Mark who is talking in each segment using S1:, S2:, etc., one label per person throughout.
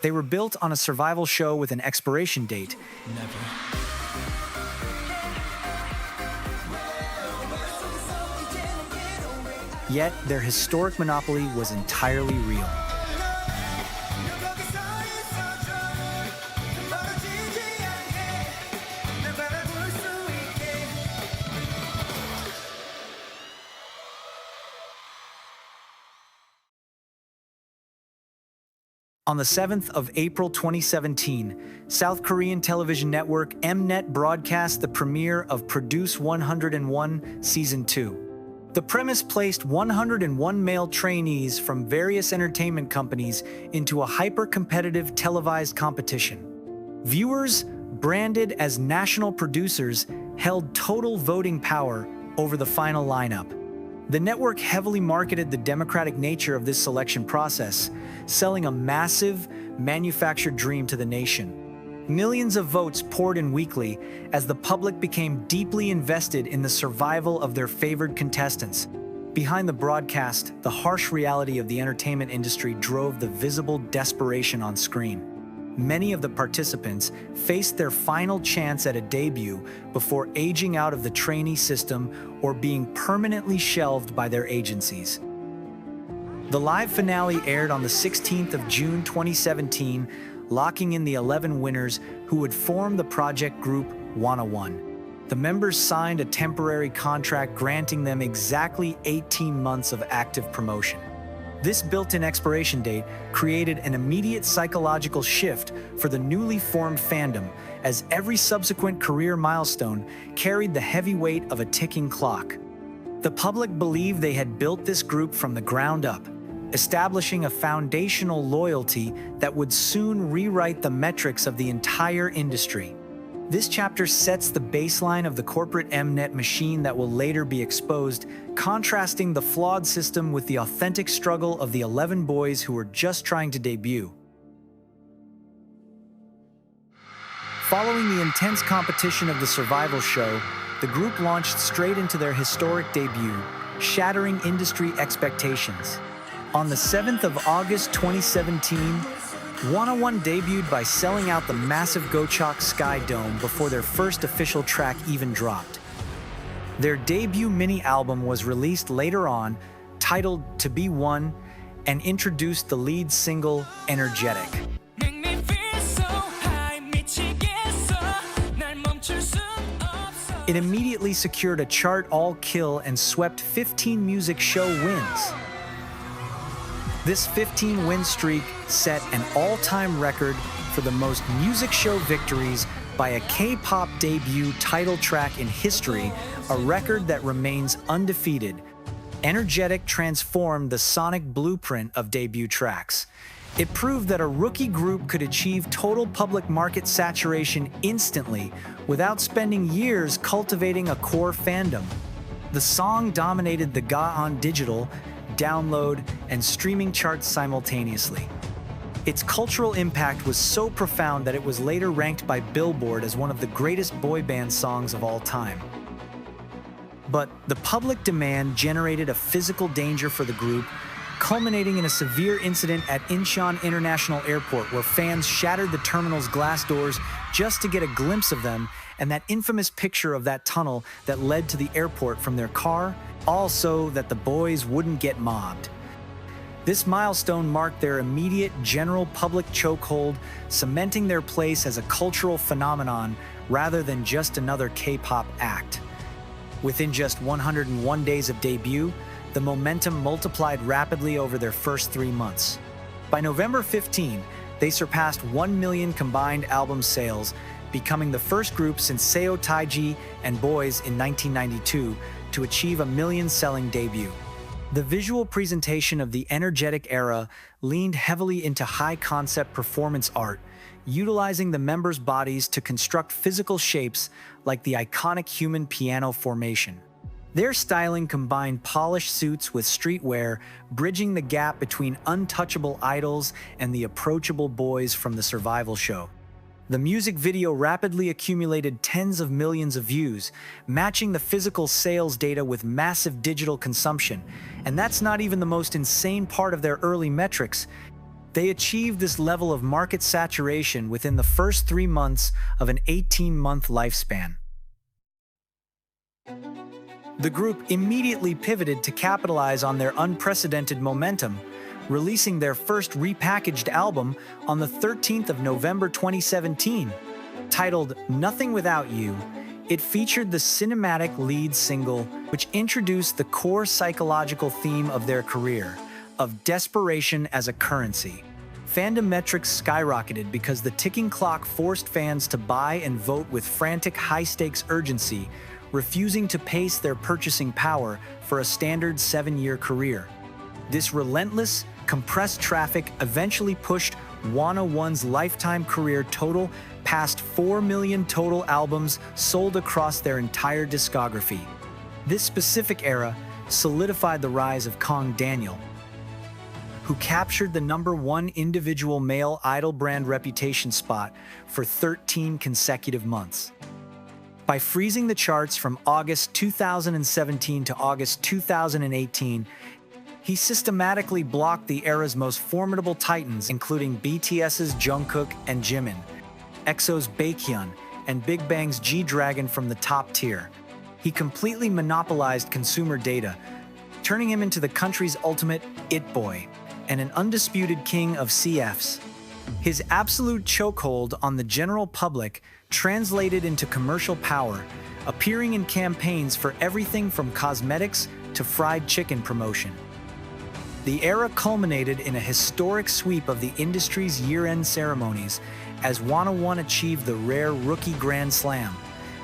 S1: They were built on a survival show with an expiration date.
S2: Never.
S1: Yet their historic monopoly was entirely real. On the 7th of April 2017, South Korean television network Mnet broadcast the premiere of Produce 101 Season 2. The premise placed 101 male trainees from various entertainment companies into a hyper-competitive televised competition. Viewers, branded as national producers, held total voting power over the final lineup. The network heavily marketed the democratic nature of this selection process, selling a massive, manufactured dream to the nation. Millions of votes poured in weekly as the public became deeply invested in the survival of their favored contestants. Behind the broadcast, the harsh reality of the entertainment industry drove the visible desperation on screen. Many of the participants faced their final chance at a debut before aging out of the trainee system or being permanently shelved by their agencies. The live finale aired on the 16th of June 2017, locking in the 11 winners who would form the project group 101. The members signed a temporary contract granting them exactly 18 months of active promotion. This built-in expiration date created an immediate psychological shift for the newly formed fandom, as every subsequent career milestone carried the heavy weight of a ticking clock. The public believed they had built this group from the ground up, establishing a foundational loyalty that would soon rewrite the metrics of the entire industry. This chapter sets the baseline of the corporate Mnet machine that will later be exposed, contrasting the flawed system with the authentic struggle of the 11 boys who were just trying to debut. Following the intense competition of the survival show, the group launched straight into their historic debut, shattering industry expectations. On the 7th of August 2017, 101 debuted by selling out the massive Gocheok Sky Dome before their first official track even dropped. Their debut mini-album was released later on, titled To Be One, and introduced the lead single, Energetic. It immediately secured a chart all-kill and swept 15 music show wins. This 15-win streak set an all-time record for the most music show victories by a K-pop debut title track in history, a record that remains undefeated. Energetic transformed the sonic blueprint of debut tracks. It proved that a rookie group could achieve total public market saturation instantly without spending years cultivating a core fandom. The song dominated the Ga-on digital, download, and streaming charts simultaneously. Its cultural impact was so profound that it was later ranked by Billboard as one of the greatest boy band songs of all time. But the public demand generated a physical danger for the group, culminating in a severe incident at Incheon International Airport where fans shattered the terminal's glass doors just to get a glimpse of them and that infamous picture of that tunnel that led to the airport from their car, all so that the boys wouldn't get mobbed. This milestone marked their immediate general public chokehold, cementing their place as a cultural phenomenon rather than just another K-pop act. Within just 101 days of debut, the momentum multiplied rapidly over their first 3 months. By November 15, they surpassed 1 million combined album sales, becoming the first group since Seo Taiji and Boys in 1992 to achieve a million-selling debut. The visual presentation of the Energetic era leaned heavily into high-concept performance art, utilizing the members' bodies to construct physical shapes like the iconic human piano formation. Their styling combined polished suits with streetwear, bridging the gap between untouchable idols and the approachable boys from the survival show. The music video rapidly accumulated tens of millions of views, matching the physical sales data with massive digital consumption. And that's not even the most insane part of their early metrics. They achieved this level of market saturation within the first 3 months of an 18-month lifespan. The group immediately pivoted to capitalize on their unprecedented momentum, releasing their first repackaged album on the 13th of November 2017. Titled Nothing Without You, it featured the cinematic lead single, which introduced the core psychological theme of their career, of desperation as a currency. Fandom metrics skyrocketed because the ticking clock forced fans to buy and vote with frantic high-stakes urgency, refusing to pace their purchasing power for a standard 7-year career. This relentless, compressed traffic eventually pushed One's lifetime career total past 4 million total albums sold across their entire discography. This specific era solidified the rise of Kang Daniel, who captured the #1 individual male idol brand reputation spot for 13 consecutive months. By freezing the charts from August 2017 to August 2018, he systematically blocked the era's most formidable titans, including BTS's Jungkook and Jimin, EXO's Baekhyun, and Big Bang's G-Dragon from the top tier. He completely monopolized consumer data, turning him into the country's ultimate it boy and an undisputed king of CFs. His absolute chokehold on the general public translated into commercial power, appearing in campaigns for everything from cosmetics to fried chicken promotion. The era culminated in a historic sweep of the industry's year-end ceremonies as One achieved the rare Rookie Grand Slam.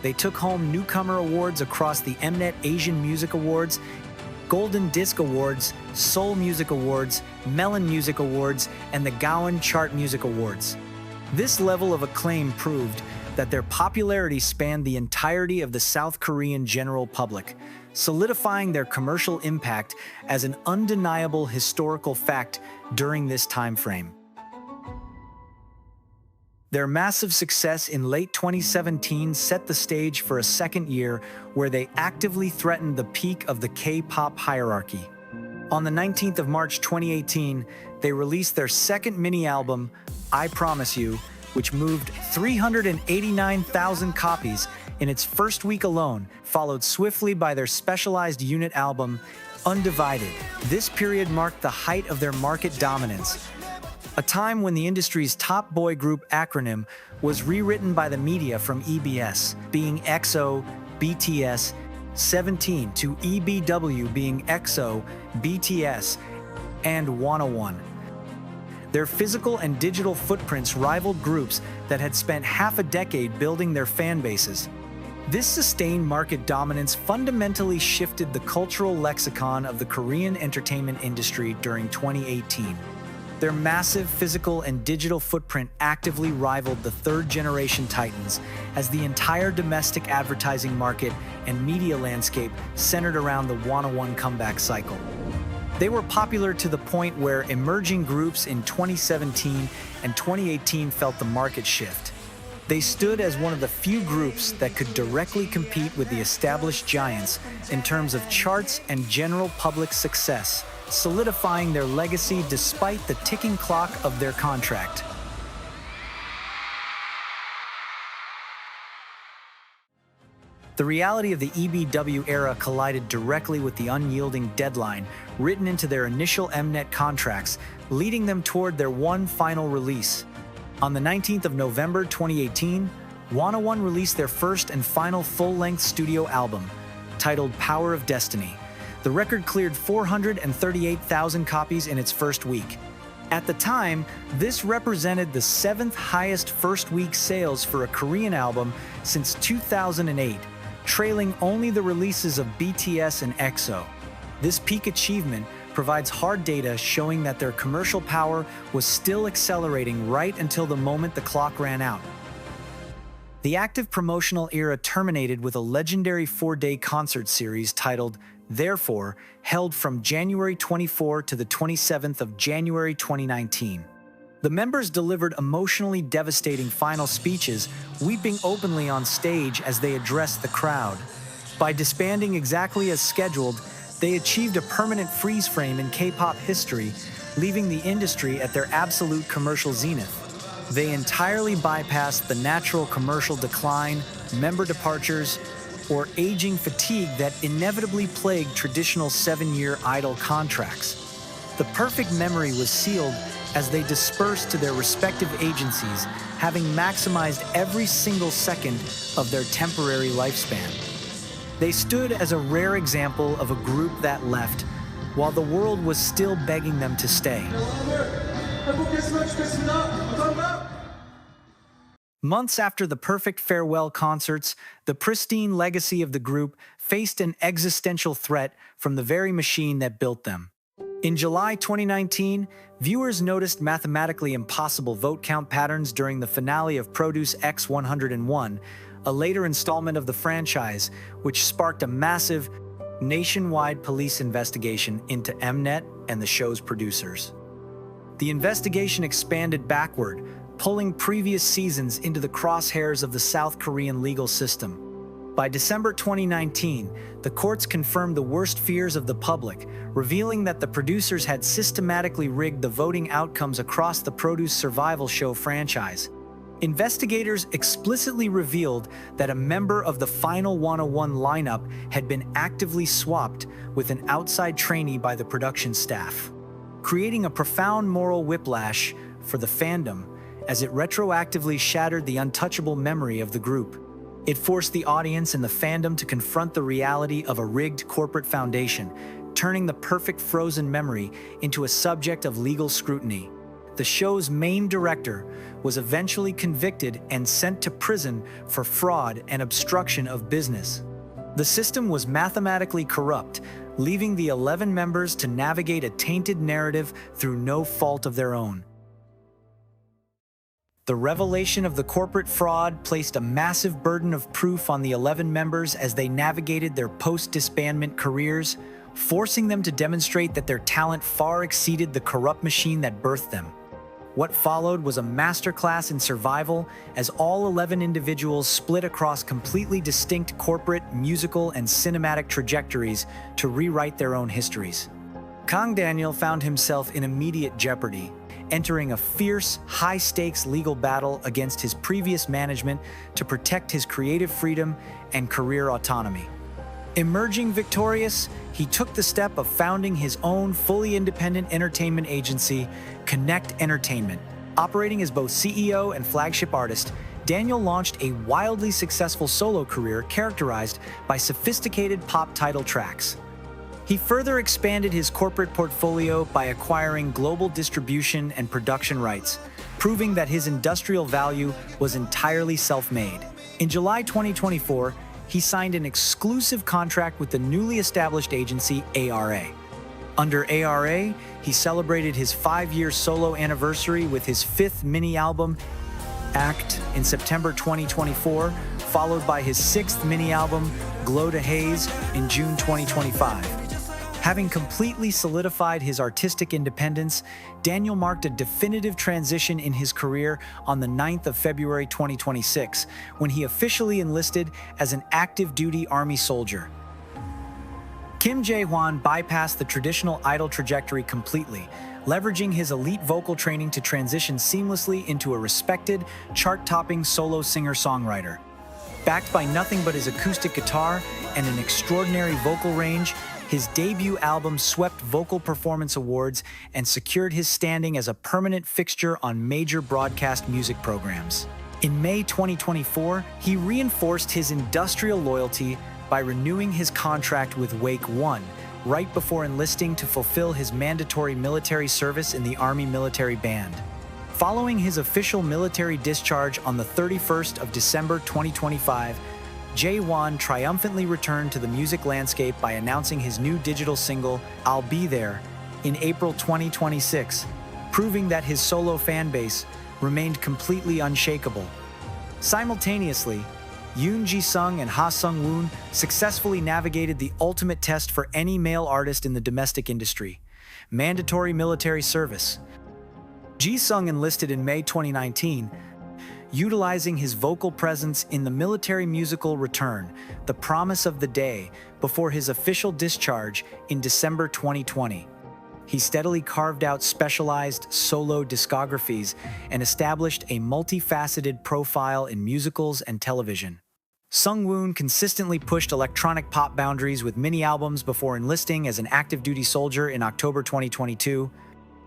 S1: They took home newcomer awards across the Mnet Asian Music Awards, Golden Disc Awards, Seoul Music Awards, Melon Music Awards, and the Gaon Chart Music Awards. This level of acclaim proved that their popularity spanned the entirety of the South Korean general public, solidifying their commercial impact as an undeniable historical fact during this time frame. Their massive success in late 2017 set the stage for a second year where they actively threatened the peak of the K-pop hierarchy. On the 19th of March 2018, they released their second mini-album, I Promise You, which moved 389,000 copies in its first week alone, followed swiftly by their specialized unit album, Undivided. This period marked the height of their market dominance, a time when the industry's top boy group acronym was rewritten by the media from EBS, being EXO, BTS, 17 to EBW being EXO, BTS, and 101. Their physical and digital footprints rivaled groups that had spent half a decade building their fan bases. This sustained market dominance fundamentally shifted the cultural lexicon of the Korean entertainment industry during 2018. Their massive physical and digital footprint actively rivaled the third-generation titans, as the entire domestic advertising market and media landscape centered around the One comeback cycle. They were popular to the point where emerging groups in 2017 and 2018 felt the market shift. They stood as one of the few groups that could directly compete with the established giants in terms of charts and general public success, solidifying their legacy despite the ticking clock of their contract. The reality of the EBW era collided directly with the unyielding deadline written into their initial Mnet contracts, leading them toward their one final release. On the 19th of November 2018, One released their first and final full-length studio album, titled Power of Destiny. The record cleared 438,000 copies in its first week. At the time, this represented the 7th highest first-week sales for a Korean album since 2008, trailing only the releases of BTS and EXO. This peak achievement provides hard data showing that their commercial power was still accelerating right until the moment the clock ran out. The active promotional era terminated with a legendary 4-day concert series titled Therefore, held from January 24 to the 27th of January 2019. The members delivered emotionally devastating final speeches, weeping openly on stage as they addressed the crowd. By disbanding exactly as scheduled, they achieved a permanent freeze frame in K-pop history, leaving the industry at their absolute commercial zenith. They entirely bypassed the natural commercial decline, member departures, or aging fatigue that inevitably plagued traditional 7-year idol contracts. The perfect memory was sealed as they dispersed to their respective agencies, having maximized every single second of their temporary lifespan. They stood as a rare example of a group that left, while the world was still begging them to stay. Months after the perfect farewell concerts, the pristine legacy of the group faced an existential threat from the very machine that built them. In July 2019, viewers noticed mathematically impossible vote count patterns during the finale of Produce X101, a later installment of the franchise, which sparked a massive, nationwide police investigation into Mnet and the show's producers. The investigation expanded backward, pulling previous seasons into the crosshairs of the South Korean legal system. By December 2019, the courts confirmed the worst fears of the public, revealing that the producers had systematically rigged the voting outcomes across the Produce survival show franchise. Investigators explicitly revealed that a member of the Final 101 lineup had been actively swapped with an outside trainee by the production staff, creating a profound moral whiplash for the fandom as it retroactively shattered the untouchable memory of the group. It forced the audience and the fandom to confront the reality of a rigged corporate foundation, turning the perfect frozen memory into a subject of legal scrutiny. The show's main director was eventually convicted and sent to prison for fraud and obstruction of business. The system was mathematically corrupt, leaving the 11 members to navigate a tainted narrative through no fault of their own. The revelation of the corporate fraud placed a massive burden of proof on the 11 members as they navigated their post-disbandment careers, forcing them to demonstrate that their talent far exceeded the corrupt machine that birthed them. What followed was a masterclass in survival as all 11 individuals split across completely distinct corporate, musical, and cinematic trajectories to rewrite their own histories. Kang Daniel found himself in immediate jeopardy, entering a fierce, high-stakes legal battle against his previous management to protect his creative freedom and career autonomy. Emerging victorious, he took the step of founding his own fully independent entertainment agency, Connect Entertainment. Operating as both CEO and flagship artist, Daniel launched a wildly successful solo career characterized by sophisticated pop title tracks. He further expanded his corporate portfolio by acquiring global distribution and production rights, proving that his industrial value was entirely self-made. In July 2024, he signed an exclusive contract with the newly established agency ARA. Under ARA, he celebrated his 5-year solo anniversary with his 5th mini-album, Act, in September 2024, followed by his 6th mini-album, Glow to Haze, in June 2025. Having completely solidified his artistic independence, Daniel marked a definitive transition in his career on the 9th of February 2026, when he officially enlisted as an active-duty Army soldier. Kim Jae-hwan bypassed the traditional idol trajectory completely, leveraging his elite vocal training to transition seamlessly into a respected, chart-topping solo singer-songwriter. Backed by nothing but his acoustic guitar and an extraordinary vocal range, his debut album swept vocal performance awards and secured his standing as a permanent fixture on major broadcast music programs. In May 2024, he reinforced his industrial loyalty by renewing his contract with Wake One, right before enlisting to fulfill his mandatory military service in the Army Military Band. Following his official military discharge on the 31st of December 2025, Jae-won triumphantly returned to the music landscape by announcing his new digital single, I'll Be There, in April 2026, proving that his solo fan base remained completely unshakable. Simultaneously, Yoon Ji-sung and Ha Sung-woon successfully navigated the ultimate test for any male artist in the domestic industry: mandatory military service. Ji-sung enlisted in May 2019, utilizing his vocal presence in the military musical Return, The Promise of the Day, before his official discharge in December 2020. He steadily carved out specialized solo discographies and established a multifaceted profile in musicals and television. Sungwoon consistently pushed electronic pop boundaries with mini-albums before enlisting as an active-duty soldier in October 2022.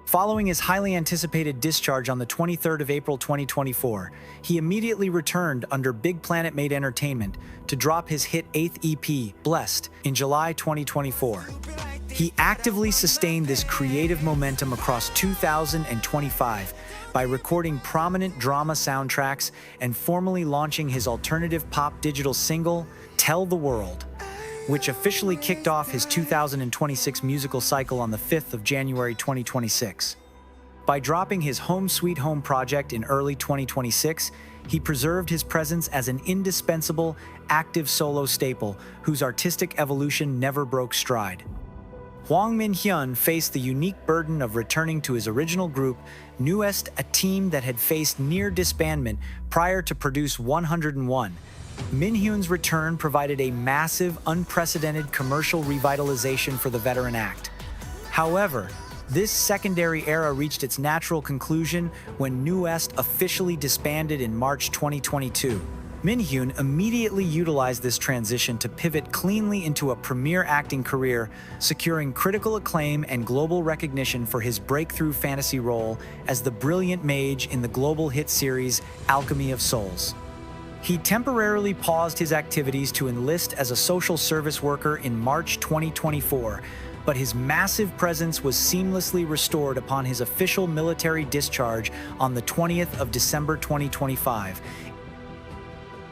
S1: Following his highly anticipated discharge on the 23rd of April 2024, he immediately returned under Big Planet Made Entertainment to drop his hit 8th EP, Blessed, in July 2024. He actively sustained this creative momentum across 2025 by recording prominent drama soundtracks and formally launching his alternative pop digital single, Tell the World, which officially kicked off his 2026 musical cycle on the 5th of January 2026. By dropping his Home Sweet Home project in early 2026, he preserved his presence as an indispensable, active solo staple whose artistic evolution never broke stride. Hwang Min-hyun faced the unique burden of returning to his original group, Newest, a team that had faced near disbandment prior to Produce 101. Min-hyun's return provided a massive, unprecedented commercial revitalization for the veteran act. However, this secondary era reached its natural conclusion when Newest officially disbanded in March 2022. Min-hyun immediately utilized this transition to pivot cleanly into a premier acting career, securing critical acclaim and global recognition for his breakthrough fantasy role as the brilliant mage in the global hit series Alchemy of Souls. He temporarily paused his activities to enlist as a social service worker in March 2024, but his massive presence was seamlessly restored upon his official military discharge on the 20th of December 2025.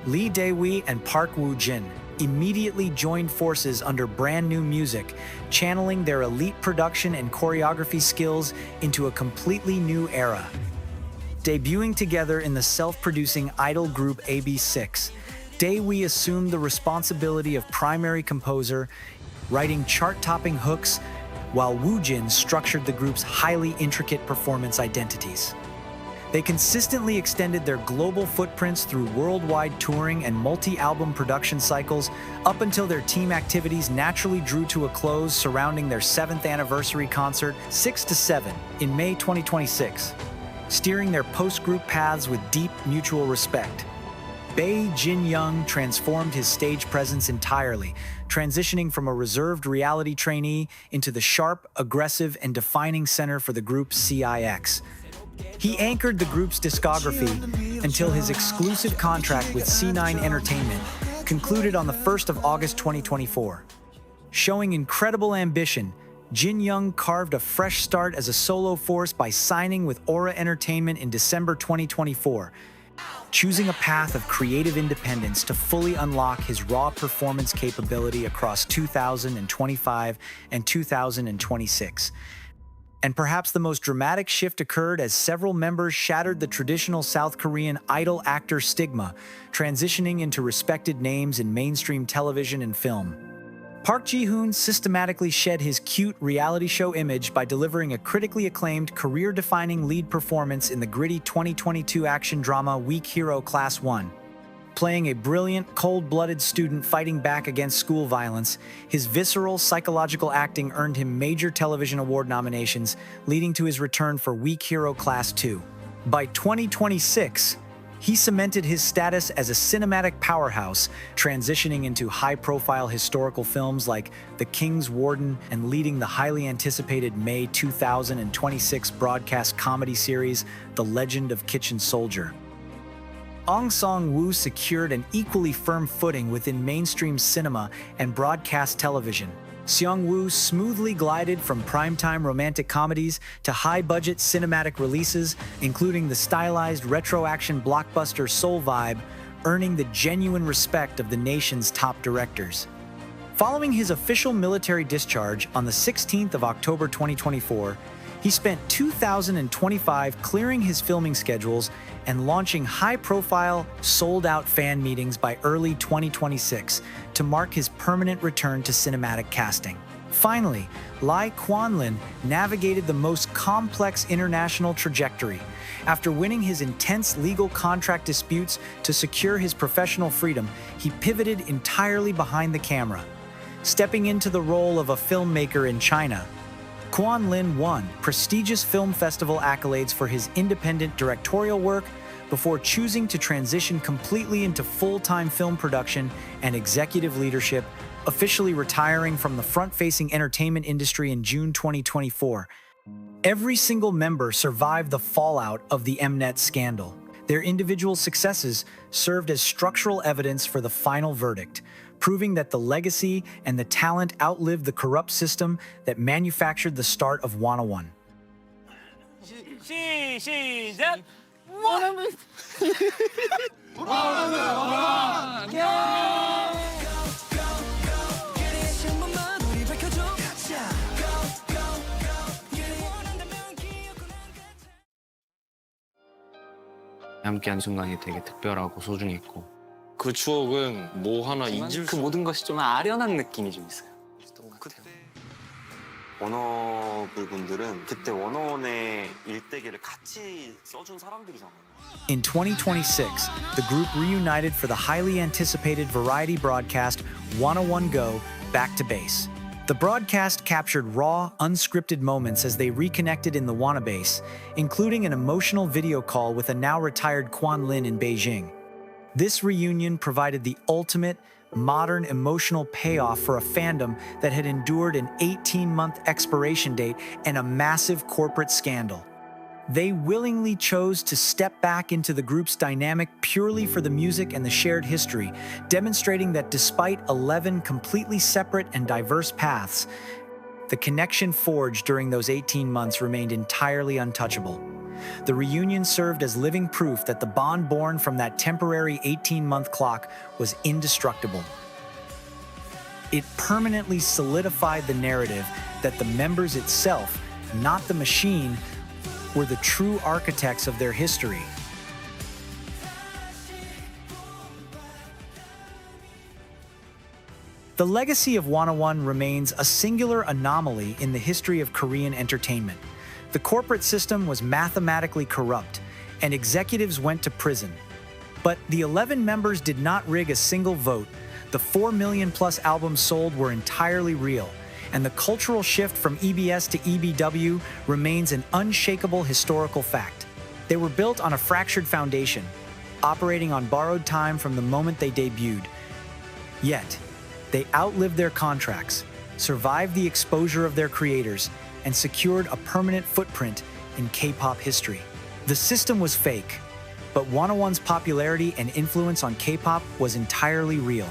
S1: Lee Dae-wi and Park Woo-jin immediately joined forces under Brand New Music, channeling their elite production and choreography skills into a completely new era. Debuting together in the self-producing idol group AB6, Dae-wi assumed the responsibility of primary composer, writing chart-topping hooks, while Woo-jin structured the group's highly intricate performance identities. They consistently extended their global footprints through worldwide touring and multi-album production cycles up until their team activities naturally drew to a close surrounding their 7th anniversary concert, 6 to 7, in May 2026, steering their post-group paths with deep mutual respect. Bae Jin-young transformed his stage presence entirely, transitioning from a reserved reality trainee into the sharp, aggressive, and defining center for the group CIX. He anchored the group's discography until his exclusive contract with C9 Entertainment concluded on the 1st of August 2024. Showing incredible ambition, Jin-young carved a fresh start as a solo force by signing with Aura Entertainment in December 2024, choosing a path of creative independence to fully unlock his raw performance capability across 2025 and 2026. And perhaps the most dramatic shift occurred as several members shattered the traditional South Korean idol actor stigma, transitioning into respected names in mainstream television and film. Park Ji-hoon systematically shed his cute reality show image by delivering a critically acclaimed, career-defining lead performance in the gritty 2022 action drama Weak Hero Class 1. Playing a brilliant, cold-blooded student fighting back against school violence, his visceral, psychological acting earned him major television award nominations, leading to his return for Weak Hero Class 2. By 2026, he cemented his status as a cinematic powerhouse, transitioning into high-profile historical films like The King's Warden and leading the highly anticipated May 2026 broadcast comedy series The Legend of Kitchen Soldier. Ong Song-woo secured an equally firm footing within mainstream cinema and broadcast television. Seong-woo smoothly glided from primetime romantic comedies to high-budget cinematic releases, including the stylized retro-action blockbuster Soul Vibe, earning the genuine respect of the nation's top directors. Following his official military discharge on the 16th of October 2024, he spent 2025 clearing his filming schedules and launching high-profile, sold-out fan meetings by early 2026 to mark his permanent return to cinematic casting. Finally, Lee Kwan-lin navigated the most complex international trajectory. After winning his intense legal contract disputes to secure his professional freedom, he pivoted entirely behind the camera, stepping into the role of a filmmaker in China. Kwon Lin won prestigious film festival accolades for his independent directorial work before choosing to transition completely into full-time film production and executive leadership, officially retiring from the front-facing entertainment industry in June 2024. Every single member survived the fallout of the Mnet scandal. Their individual successes served as structural evidence for the final verdict, proving that the legacy and the talent outlived the corrupt system that manufactured the start of WANA1.
S2: 시작!
S3: 함께한 순간이 되게 특별하고 소중했고
S4: 그 추억은 뭐 하나 잊을
S3: 그 모든 것이 좀 아련한 느낌이 좀 있어요.
S5: 워너블 분들은 그때 워너원의 일대기를 같이 써준 사람들이잖아요.
S1: In 2026, the group reunited for the highly anticipated variety broadcast WANA1 Go Back to Base. The broadcast captured raw, unscripted moments as they reconnected in the WANA base, including an emotional video call with a now-retired Kwon Lin in Beijing. This reunion provided the ultimate, modern emotional payoff for a fandom that had endured an 18-month expiration date and a massive corporate scandal. They willingly chose to step back into the group's dynamic purely for the music and the shared history, demonstrating that despite 11 completely separate and diverse paths, the connection forged during those 18 months remained entirely untouchable. The reunion served as living proof that the bond born from that temporary 18-month clock was indestructible. It permanently solidified the narrative that the members itself, not the machine, were the true architects of their history. The legacy of WANA1 remains a singular anomaly in the history of Korean entertainment. The corporate system was mathematically corrupt, and executives went to prison. But the 11 members did not rig a single vote. The 4 million-plus albums sold were entirely real, and the cultural shift from EBS to EBW remains an unshakable historical fact. They were built on a fractured foundation, operating on borrowed time from the moment they debuted. Yet, they outlived their contracts, survived the exposure of their creators, and secured a permanent footprint in K-pop history. The system was fake, but WANA1's popularity and influence on K-pop was entirely real.